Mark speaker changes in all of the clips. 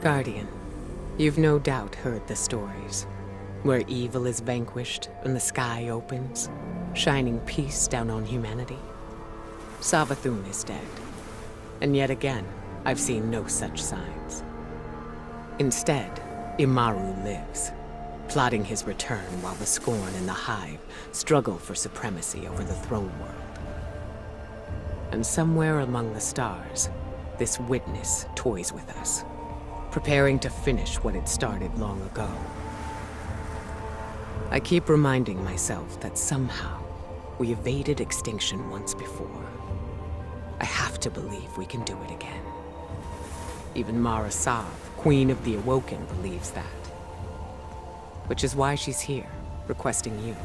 Speaker 1: Guardian, you've no doubt heard the stories, where evil is vanquished and the sky opens, shining peace down on humanity. Savathun is dead, and yet again, I've seen no such signs. Instead, Imaru lives, plotting his return while the Scorn and the Hive struggle for supremacy over the throne world. And somewhere among the stars, this witness toys with us, preparing to finish what it started long ago. I keep reminding myself that somehow we evaded extinction once before. I have to believe we can do it again. Even Mara Sav, Queen of the Awoken, believes that. Which is why she's here, requesting you.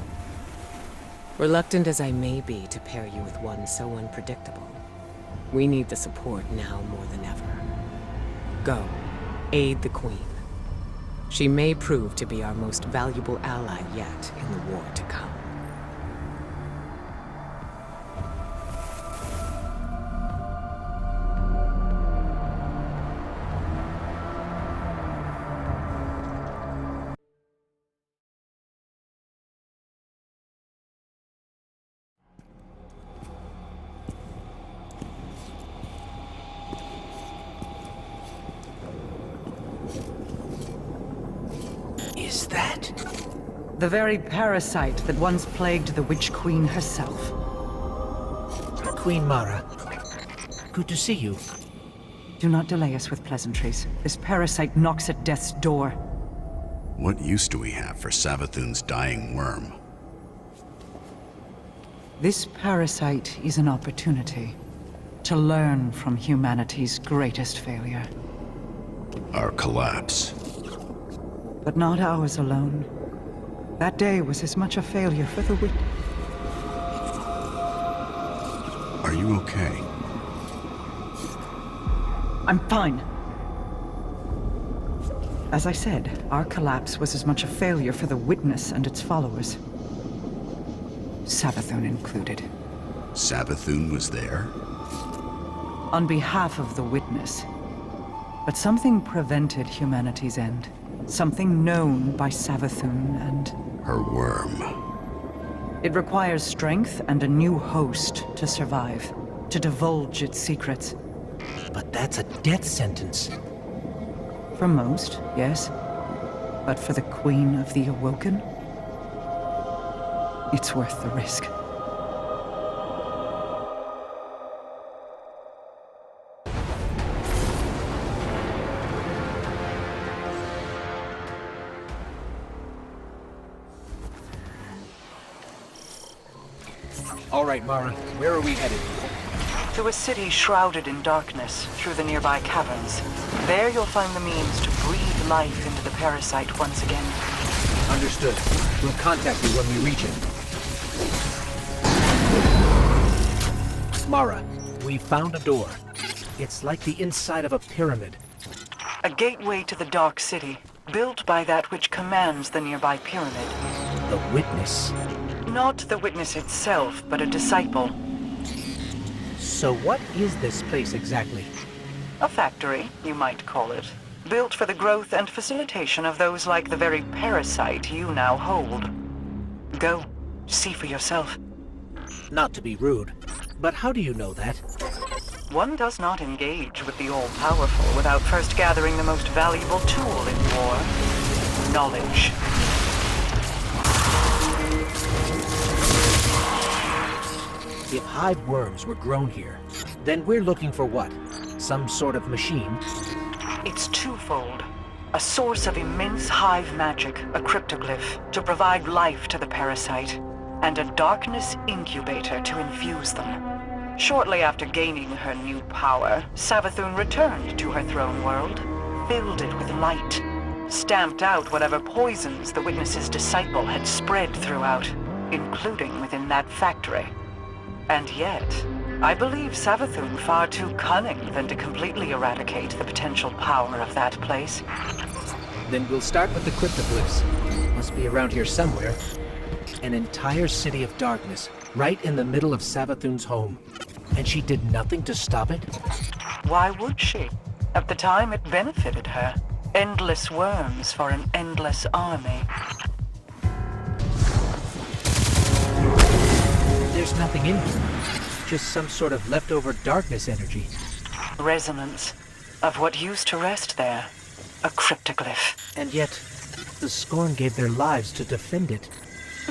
Speaker 1: Reluctant as I may be to pair you with one so unpredictable, we need the support now more than ever. Go, aid the Queen. She may prove to be our most valuable ally yet in the war to come.
Speaker 2: Is that?
Speaker 3: The very parasite that once plagued the Witch Queen herself.
Speaker 2: Queen Mara, good to see you.
Speaker 3: Do not delay us with pleasantries. This parasite knocks at death's door.
Speaker 4: What use do we have for Savathun's dying worm?
Speaker 3: This parasite is an opportunity to learn from humanity's greatest failure.
Speaker 4: Our collapse.
Speaker 3: But not ours alone. That day was as much a failure for the witch.
Speaker 4: Are you okay?
Speaker 3: I'm fine. As I said, our collapse was as much a failure for the Witness and its followers. Savathun included.
Speaker 4: Savathun was there?
Speaker 3: On behalf of the Witness. But something prevented humanity's end. Something known by Savathun and...
Speaker 4: her worm.
Speaker 3: It requires strength and a new host to survive, to divulge its secrets.
Speaker 2: But that's a death sentence.
Speaker 3: For most, yes. But for the Queen of the Awoken, it's worth the risk.
Speaker 2: All right, Mara, where are we headed?
Speaker 3: To a city shrouded in darkness through the nearby caverns. There you'll find the means to breathe life into the parasite once again.
Speaker 2: Understood. We'll contact you when we reach it. Mara, we found a door. It's like the inside of a pyramid.
Speaker 3: A gateway to the Dark City, built by that which commands the nearby pyramid.
Speaker 2: The Witness.
Speaker 3: Not the Witness itself, but a disciple.
Speaker 2: So what is this place exactly?
Speaker 3: A factory, you might call it. Built for the growth and facilitation of those like the very parasite you now hold. Go, see for yourself.
Speaker 2: Not to be rude, but how do you know that?
Speaker 3: One does not engage with the all-powerful without first gathering the most valuable tool in war. Knowledge.
Speaker 2: If hive worms were grown here, then we're looking for what? Some sort of machine?
Speaker 3: It's twofold. A source of immense hive magic, a cryptoglyph, to provide life to the parasite, and a darkness incubator to infuse them. Shortly after gaining her new power, Savathun returned to her throne world, filled it with light, stamped out whatever poisons the Witness's disciple had spread throughout, including within that factory. And yet, I believe Savathun far too cunning than to completely eradicate the potential power of that place.
Speaker 2: Then we'll start with the cryptoglyphs. Must be around here somewhere. An entire city of darkness, right in the middle of Savathun's home. And she did nothing to stop it?
Speaker 3: Why would she? At the time, it benefited her. Endless worms for an endless army.
Speaker 2: There's nothing in here. Just some sort of leftover darkness energy.
Speaker 3: Resonance of what used to rest there. A cryptoglyph.
Speaker 2: And yet, the Scorn gave their lives to defend it.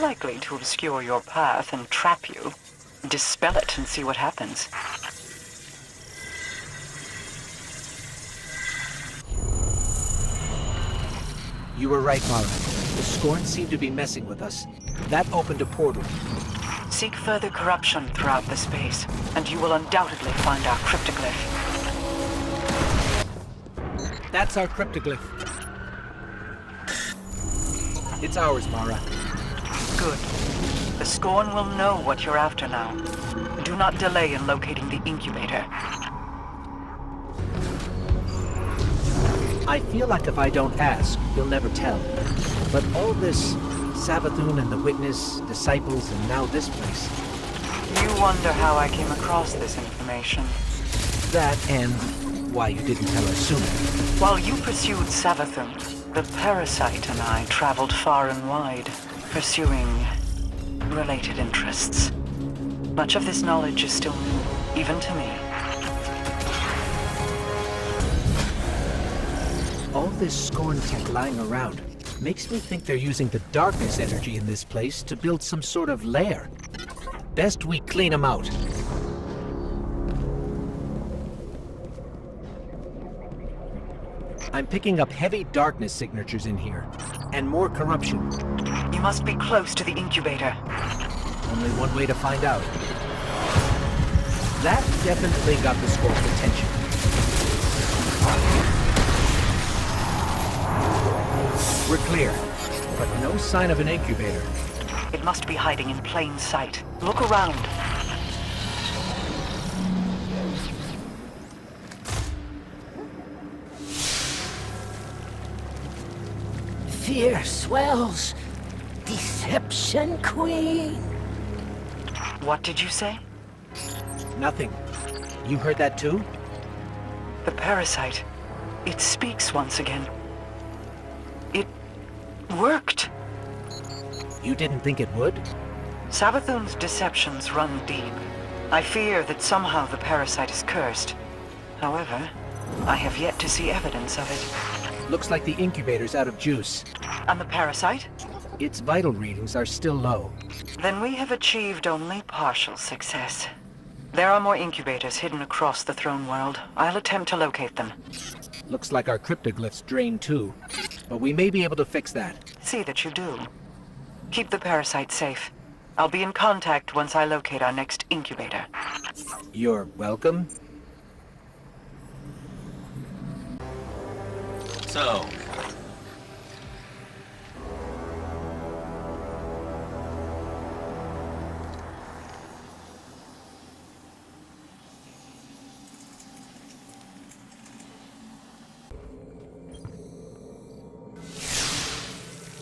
Speaker 3: Likely to obscure your path and trap you. Dispel it and see what happens.
Speaker 2: You were right, Mara. The Scorn seemed to be messing with us. That opened a portal.
Speaker 3: Seek further corruption throughout the space, and you will undoubtedly find our cryptoglyph.
Speaker 2: That's our cryptoglyph. It's ours, Mara.
Speaker 3: Good. The Scorn will know what you're after now. Do not delay in locating the incubator.
Speaker 2: I feel like if I don't ask, you'll never tell. But all this Savathun and the Witness, disciples, and now this place.
Speaker 3: You wonder how I came across this information.
Speaker 2: That and why you didn't tell us sooner.
Speaker 3: While you pursued Savathun, the Parasite and I traveled far and wide, pursuing related interests. Much of this knowledge is still new, even to me.
Speaker 2: All this Scorn tech lying around makes me think they're using the darkness energy in this place to build some sort of lair. Best we clean them out. I'm picking up heavy darkness signatures in here, and more corruption.
Speaker 3: You must be close to the incubator.
Speaker 2: Only one way to find out. That definitely got the Scorn's attention. We're clear, but no sign of an incubator.
Speaker 3: It must be hiding in plain sight. Look around.
Speaker 5: Fear swells. Deception Queen.
Speaker 3: What did you say?
Speaker 2: Nothing. You heard that too?
Speaker 3: The Parasite. It speaks once again. It worked.
Speaker 2: You didn't think it would?
Speaker 3: Savathun's deceptions run deep. I fear that somehow the Parasite is cursed. However, I have yet to see evidence of it.
Speaker 2: Looks like the incubator's out of juice.
Speaker 3: And the Parasite?
Speaker 2: Its vital readings are still low.
Speaker 3: Then we have achieved only partial success. There are more incubators hidden across the throne world. I'll attempt to locate them.
Speaker 2: Looks like our cryptoglyph's drained too. But we may be able to fix that.
Speaker 3: See that you do. Keep the Parasite safe. I'll be in contact once I locate our next incubator.
Speaker 2: You're welcome.
Speaker 6: So,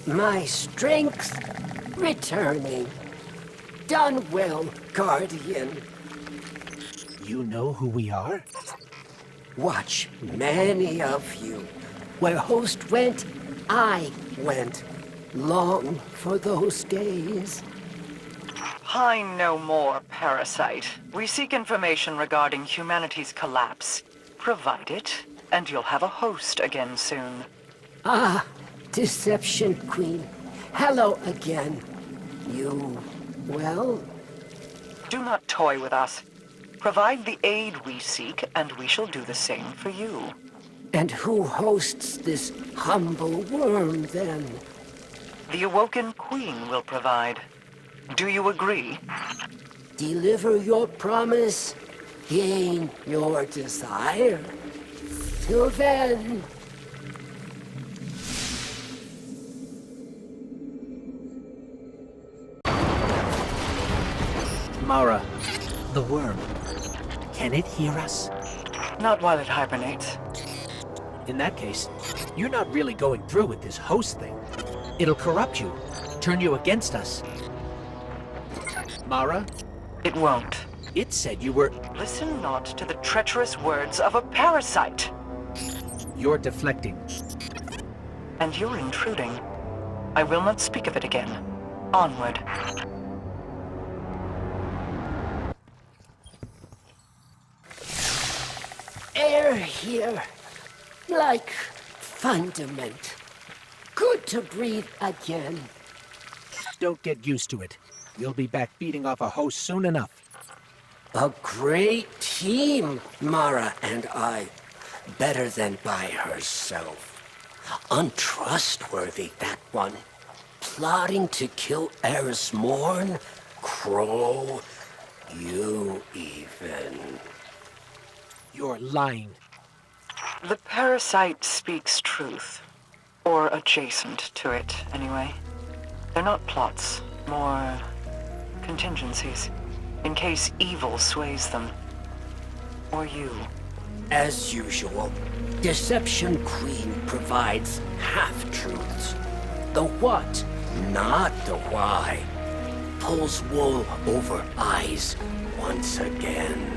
Speaker 5: My strength returning. Done well, Guardian.
Speaker 2: You know who we are?
Speaker 5: Watch many of you. Where Host went, I went. Long for those days.
Speaker 3: Pine no more, Parasite. We seek information regarding humanity's collapse. Provide it, and you'll have a host again soon.
Speaker 5: Ah, Deception Queen. Hello again. You, well?
Speaker 3: Do not toy with us. Provide the aid we seek, and we shall do the same for you.
Speaker 5: And who hosts this humble worm, then?
Speaker 3: The Awoken Queen will provide. Do you agree?
Speaker 5: Deliver your promise, gain your desire. Till then...
Speaker 2: Mara, the worm. Can it hear us?
Speaker 3: Not while it hibernates.
Speaker 2: In that case, you're not really going through with this host thing. It'll corrupt you, turn you against us. Mara,
Speaker 3: It won't.
Speaker 2: it said you were...
Speaker 3: Listen not to the treacherous words of a parasite.
Speaker 2: You're deflecting.
Speaker 3: And you're intruding. I will not speak of it again. Onward.
Speaker 5: Air here, like fundament. Good to breathe again.
Speaker 2: Don't get used to it. You'll be back beating off a host soon enough.
Speaker 5: A great team, Mara and I. Better than by herself. Untrustworthy, that one. Plotting to kill Eris Morn, Crow, you even.
Speaker 2: You're lying.
Speaker 3: The Parasite speaks truth. Or adjacent to it, anyway. They're not plots, more contingencies. In case evil sways them. Or you.
Speaker 5: As usual, Deception Queen provides half-truths. The what, not the why. Pulls wool over eyes once again.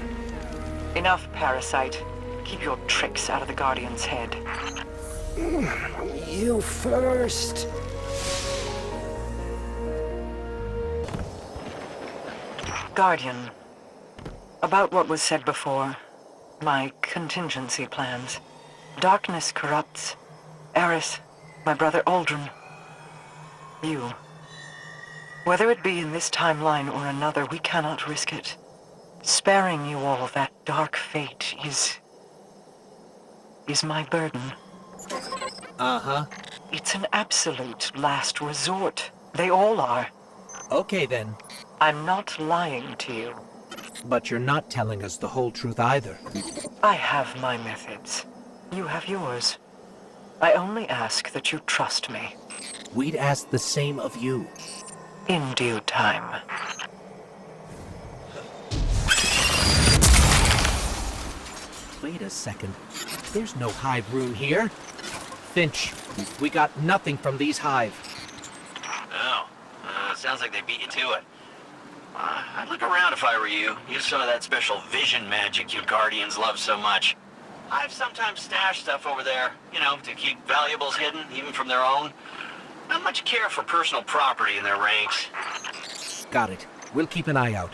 Speaker 3: Enough, Parasite. Keep your tricks out of the Guardian's head.
Speaker 5: You first.
Speaker 3: Guardian. About what was said before. My contingency plans. Darkness corrupts. Eris, my brother Aldrin. You. Whether it be in this timeline or another, we cannot risk it. Sparing you all that dark fate is my burden.
Speaker 2: Uh-huh.
Speaker 3: It's an absolute last resort. They all are.
Speaker 2: Okay then.
Speaker 3: I'm not lying to you.
Speaker 2: But you're not telling us the whole truth either.
Speaker 3: I have my methods. You have yours. I only ask that you trust me.
Speaker 2: We'd ask the same of you.
Speaker 3: In due time.
Speaker 2: Wait a second. There's no hive room here. Fynch, we got nothing from these hive.
Speaker 6: Oh, sounds like they beat you to it. I'd look around if I were you. You saw that special vision magic you Guardians love so much. I've sometimes stashed stuff over there, you know, to keep valuables hidden, even from their own. Not much care for personal property in their ranks.
Speaker 2: Got it. We'll keep an eye out.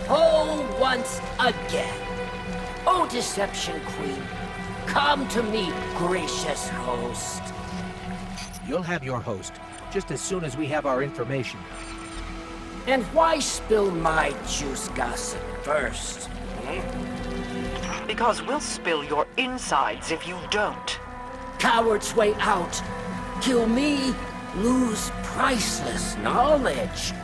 Speaker 5: Oh, once again. Oh, Deception Queen, come to me, gracious host.
Speaker 2: You'll have your host, just as soon as we have our information.
Speaker 5: And why spill my juice gossip first?
Speaker 3: Because we'll spill your insides if you don't.
Speaker 5: Coward's way out. Kill me, lose priceless knowledge.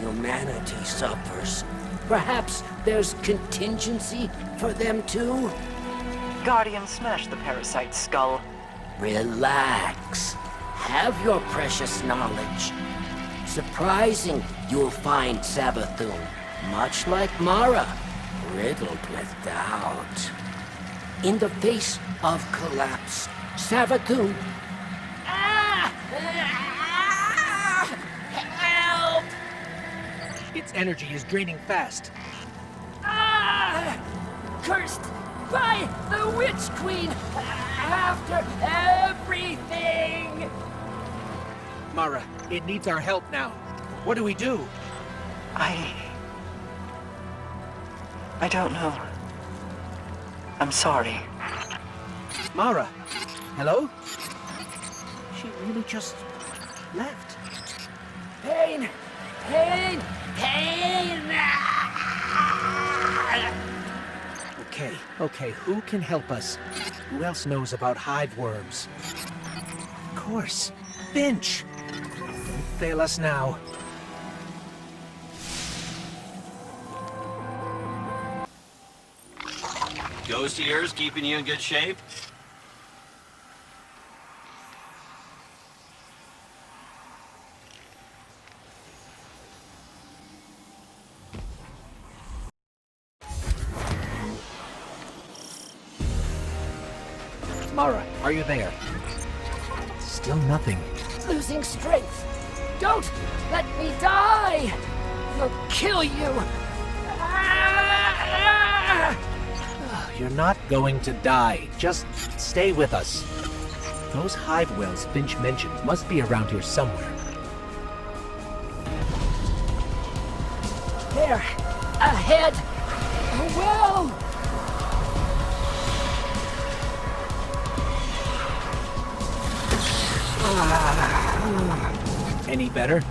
Speaker 5: Humanity suffers. Perhaps there's contingency for them too?
Speaker 3: Guardian, smash the Parasite's skull.
Speaker 5: Relax. Have your precious knowledge. Surprising, you'll find Savathun, much like Mara, riddled with doubt. In the face of collapse, Savathun... Help!
Speaker 2: Its energy is draining fast.
Speaker 5: Cursed by the Witch Queen after everything!
Speaker 2: Mara, it needs our help now. What do we do?
Speaker 3: I don't know. I'm sorry.
Speaker 2: Mara, hello? She really just left.
Speaker 5: Pain! Pain! Pain!
Speaker 2: Okay, who can help us? Who else knows about hive worms? Of course, Fynch! Don't fail us now.
Speaker 6: Ghost of yours keeping you in good shape?
Speaker 2: Mara, are you there? Still nothing.
Speaker 5: Losing strength! Don't let me die! will kill you!
Speaker 2: You're not going to die. Just stay with us. Those hive wells Fynch mentioned must be around here somewhere.
Speaker 5: There! Ahead! Well!
Speaker 2: Any better?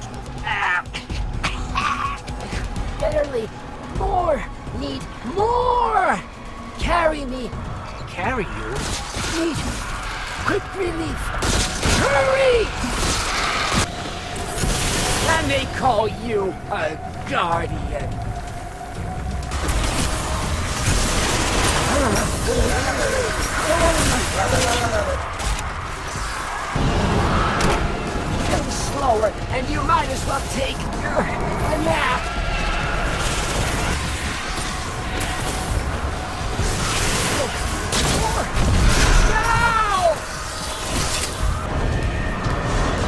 Speaker 5: Barely! More! Need more! Carry me!
Speaker 2: Carry you?
Speaker 5: Need quick relief! Hurry! And they call you a guardian! Getting slower, and you might as well take a nap!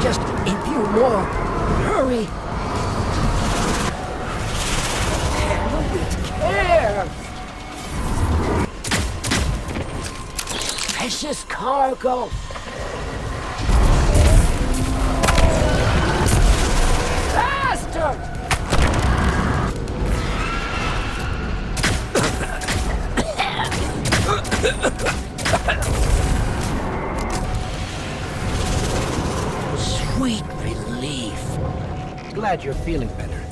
Speaker 5: Just a few more. Hurry! Handle with care! Precious cargo! Faster! Sweet relief.
Speaker 2: Glad you're feeling better.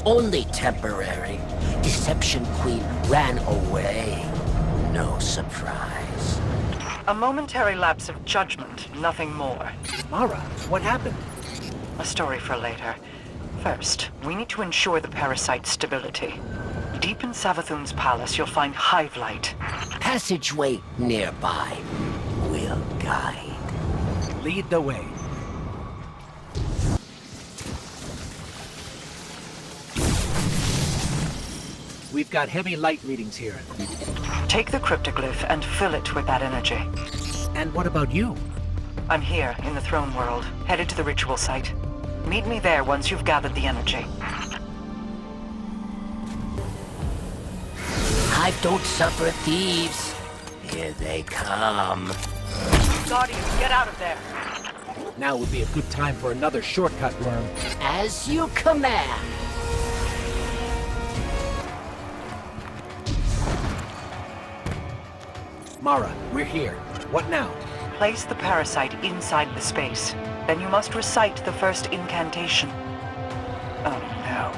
Speaker 5: Only temporary. Deception Queen ran away. No surprise.
Speaker 3: A momentary lapse of judgment, nothing more.
Speaker 2: Mara, what happened?
Speaker 3: A story for later. First, we need to ensure the parasite's stability. Deep in Savathun's palace, you'll find hive light.
Speaker 5: Passageway nearby. Will guide.
Speaker 2: Lead the way. We've got heavy light readings here.
Speaker 3: Take the cryptoglyph and fill it with that energy.
Speaker 2: And what about you?
Speaker 3: I'm here, in the throne world, headed to the ritual site. Meet me there once you've gathered the energy.
Speaker 5: Hive don't suffer thieves. Here they come.
Speaker 3: Guardian, get out of there!
Speaker 2: Now would be a good time for another shortcut worm.
Speaker 5: As you command.
Speaker 2: Mara, we're here. What now?
Speaker 3: Place the parasite inside the space. Then you must recite the first incantation. Oh no.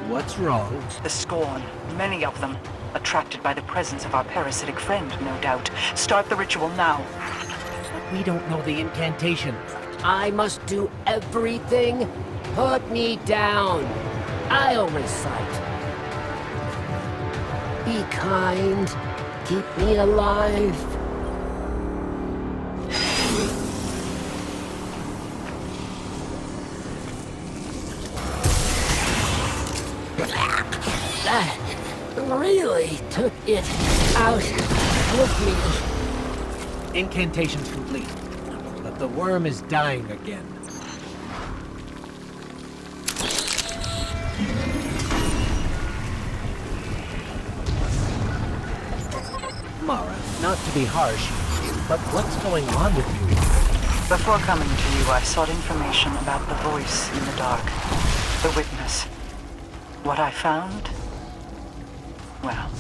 Speaker 2: What's wrong?
Speaker 3: The Scorn, many of them. Attracted by the presence of our parasitic friend, no doubt. Start the ritual now.
Speaker 2: But we don't know the incantation.
Speaker 5: I must do everything. Put me down. I'll recite. Be kind. Keep me alive. That really took it out of me.
Speaker 2: Incantation's complete. But the worm is dying again. Mara, not to be harsh, but what's going on with you?
Speaker 3: Before coming to you, I sought information about the voice in the dark. The witness. What I found? Well,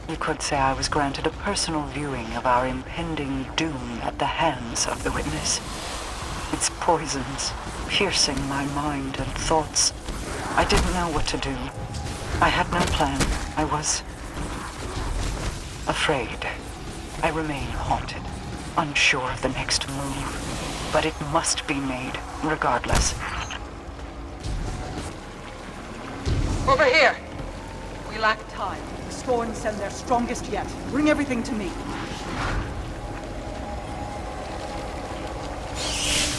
Speaker 3: you could say I was granted a personal viewing of our impending doom at the hands of the witness. Its poisons, piercing my mind and thoughts. I didn't know what to do. I had no plan. I was afraid. I remain haunted, unsure of the next move. But it must be made, regardless.
Speaker 7: Over here! We lack time. The Scorn send their strongest yet. Bring everything to me.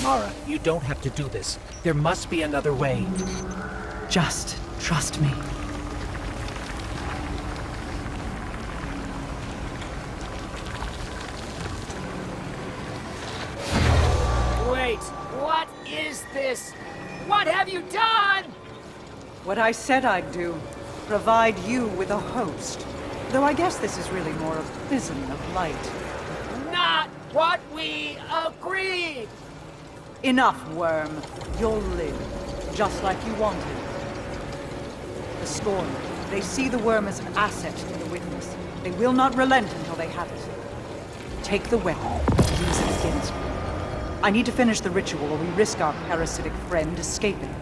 Speaker 2: Mara, you don't have to do this. There must be another way.
Speaker 7: Just trust me.
Speaker 5: Wait, what is this? What have you done?
Speaker 7: What I said I'd do. Provide you with a host. Though I guess this is really more a prison of light.
Speaker 5: Not what we agreed!
Speaker 7: Enough, Worm. You'll live, just like you wanted. The Scorn, they see the Worm as an asset to the Witness. They will not relent until they have it. Take the weapon and use it against me. I need to finish the ritual or we risk our parasitic friend escaping.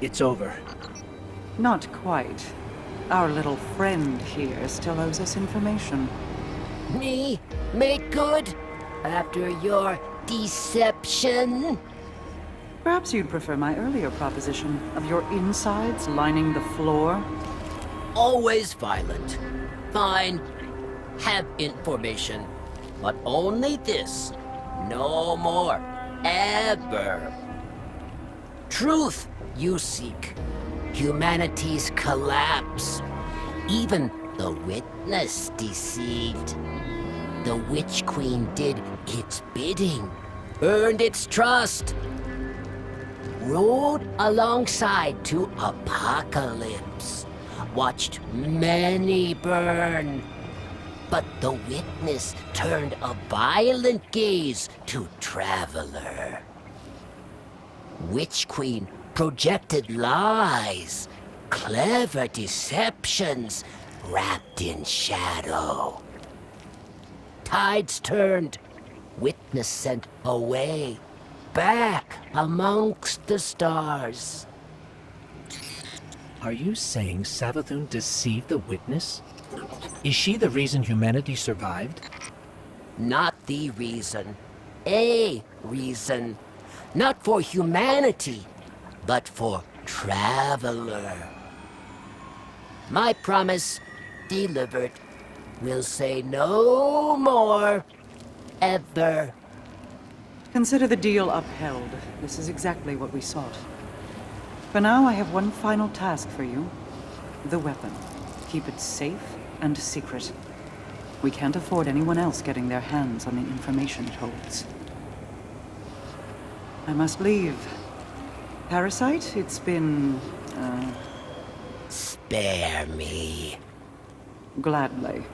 Speaker 2: It's over.
Speaker 7: Not quite. Our little friend here still owes us information.
Speaker 5: Me? Make good? After your deception?
Speaker 7: Perhaps you'd prefer my earlier proposition of your insides lining the floor?
Speaker 5: Always violent. Fine. Have information. But only this. No more. Ever. Truth you seek. Humanity's collapse. Even the Witness deceived. The Witch Queen did its bidding. Earned its trust. Rode alongside to apocalypse. Watched many burn. But the Witness turned a violent gaze to Traveler. Witch Queen projected lies, clever deceptions wrapped in shadow. Tides turned, Witness sent away, back amongst the stars.
Speaker 2: Are you saying Savathun deceived the Witness? Is she the reason humanity survived?
Speaker 5: Not the reason. A reason. Not for humanity, but for Traveler. My promise delivered. Will say no more. Ever.
Speaker 7: Consider the deal upheld. This is exactly what we sought. For now, I have one final task for you. The weapon. Keep it safe and secret. We can't afford anyone else getting their hands on the information it holds. I must leave. Parasite, it's been,
Speaker 5: Spare me.
Speaker 7: gladly.